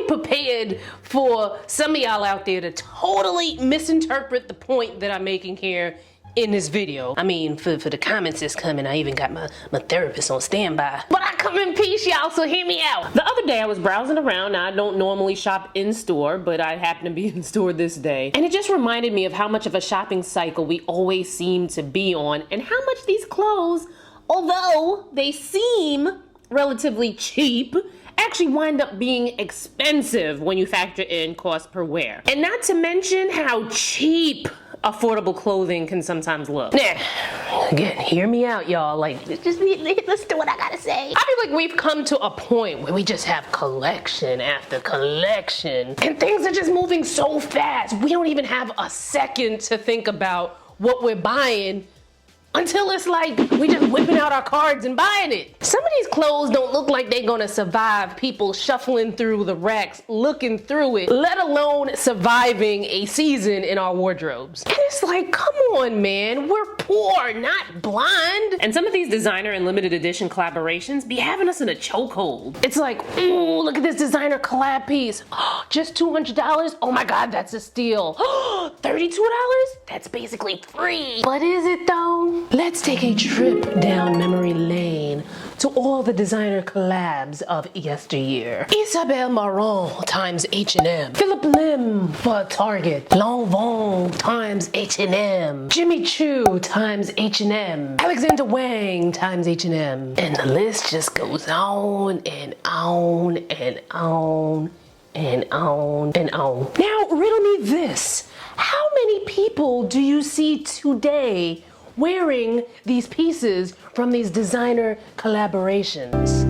prepared for some of y'all out there to totally misinterpret the point that I'm making here in this video. I mean, for the comments that's coming, I even got my therapist on standby. But I come in peace, y'all, so hear me out. The other day I was browsing around. Now, I don't normally shop in store, but I happen to be in store this day. And it just reminded me of how much of a shopping cycle we always seem to be on, and how much these clothes, although they seem relatively cheap, actually wind up being expensive when you factor in cost per wear. And not to mention how cheap affordable clothing can sometimes look. Now, again, hear me out, y'all. Like, just listen to what I gotta say. I feel like we've come to a point where we just have collection after collection, and things are just moving so fast. We don't even have a second to think about what we're buying until it's like we just whipping out our cards and buying it. Some of these clothes don't look like they're gonna survive people shuffling through the racks, looking through it, let alone surviving a season in our wardrobes. And it's like, come on, man, we're poor, not blind. And some of these designer and limited edition collaborations be having us in a chokehold. It's like, ooh, look at this designer collab piece. Oh, just $200? Oh my God, that's a steal. $32? That's basically free. But is it though? Let's take a trip down memory lane to all the designer collabs of yesteryear. Isabelle Marant times H&M. Philip Lim for Target. Lanvin times H&M. Jimmy Choo times H&M. Alexander Wang times H&M. And the list just goes on and on and on and on and on. Now, riddle me this. How many people do you see today wearing these pieces from these designer collaborations?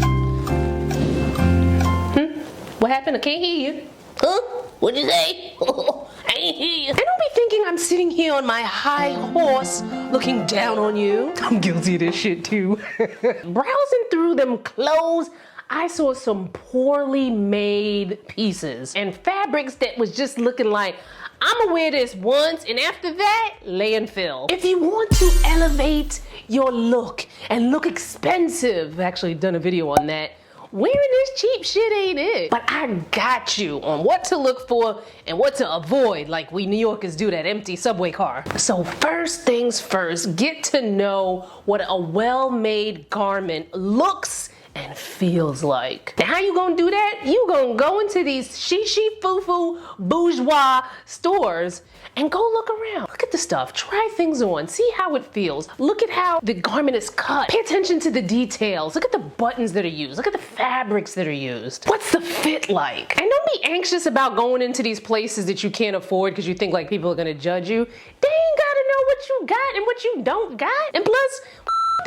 What happened? I can't hear you. Huh? What'd you say? I ain't hear you. And don't be thinking I'm sitting here on my high horse looking down on you. I'm guilty of this shit too. Browsing through them clothes, I saw some poorly made pieces and fabrics that was just looking like, I'ma wear this once, and after that, landfill. If you want to elevate your look and look expensive, I've actually done a video on that, wearing this cheap shit ain't it. But I got you on what to look for and what to avoid, like we New Yorkers do that empty subway car. So first things first, get to know what a well-made garment looks and feels like. Now, how you gonna do that? You gonna go into these shishi foo-foo bourgeois stores and go look around. Look at the stuff, try things on, see how it feels. Look at how the garment is cut. Pay attention to the details. Look at the buttons that are used. Look at the fabrics that are used. What's the fit like? And don't be anxious about going into these places that you can't afford because you think like people are gonna judge you. They ain't gotta know what you got and what you don't got. And plus,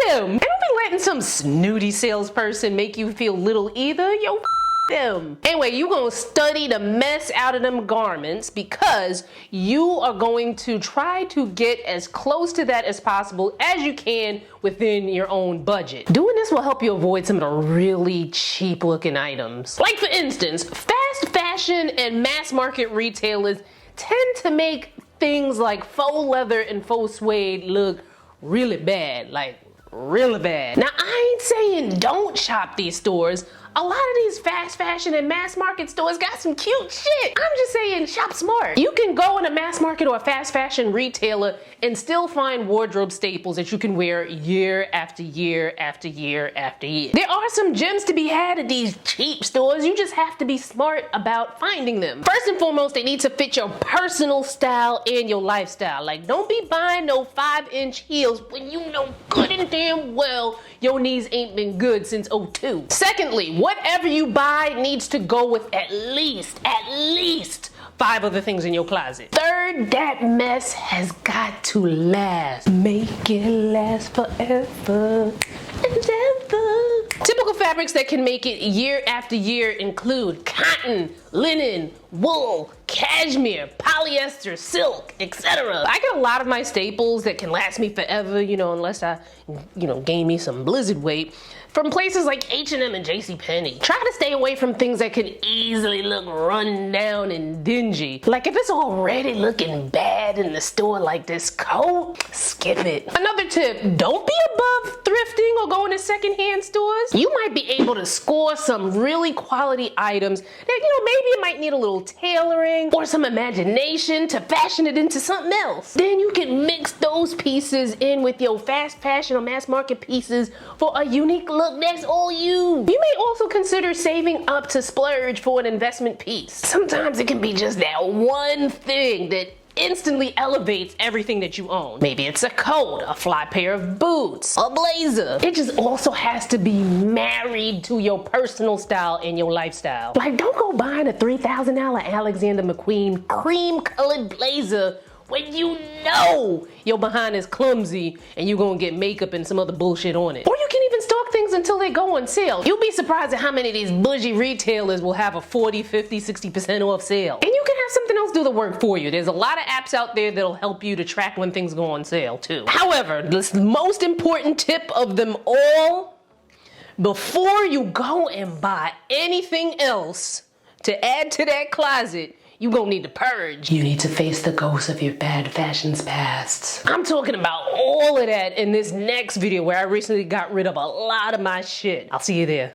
them. And don't be letting some snooty salesperson make you feel little either. Yo, them. Anyway, you gonna study the mess out of them garments because you are going to try to get as close to that as possible as you can within your own budget. Doing this will help you avoid some of the really cheap looking items. Like for instance, fast fashion and mass market retailers tend to make things like faux leather and faux suede look really bad, like really bad. Now, I ain't saying don't shop these stores. A lot of these fast fashion and mass market stores got some cute shit. I'm just saying, shop smart. You can go in a mass market or a fast fashion retailer and still find wardrobe staples that you can wear year after year after year after year. There are some gems to be had at these cheap stores. You just have to be smart about finding them. First and foremost, they need to fit your personal style and your lifestyle. Like, don't be buying no 5-inch heels when you know good and damn well your knees ain't been good since '02. Secondly, whatever you buy needs to go with at least 5 other things in your closet. Third, that mess has got to last. Make it last forever and ever. Typical fabrics that can make it year after year include cotton, linen, wool, cashmere, polyester, silk, etc. I get a lot of my staples that can last me forever, unless I, gain me some blizzard weight. from places like H&M and JCPenney. Try to stay away from things that could easily look run down and dingy. Like if it's already looking bad in the store like this coat, skip it. Another tip, don't be above thrifting or going to secondhand stores. You might be able to score some really quality items that, maybe it might need a little tailoring or some imagination to fashion it into something else. Then you can mix those pieces in with your fast fashion or mass market pieces for a unique look that's all you. You may also consider saving up to splurge for an investment piece. Sometimes it can be just that one thing that instantly elevates everything that you own. Maybe it's a coat, a fly pair of boots, a blazer. It just also has to be married to your personal style and your lifestyle. Like, don't go buying a $3,000 Alexander McQueen cream colored blazer when you know your behind is clumsy and you're gonna get makeup and some other bullshit on it. Or you can even stock things until they go on sale. You'll be surprised at how many of these bougie retailers will have a 40, 50, 60% off sale. And you can have something else do the work for you. There's a lot of apps out there that'll help you to track when things go on sale too. However, the most important tip of them all, before you go and buy anything else to add to that closet, you gonna need to purge. You need to face the ghosts of your bad fashions past. I'm talking about all of that in this next video where I recently got rid of a lot of my shit. I'll see you there.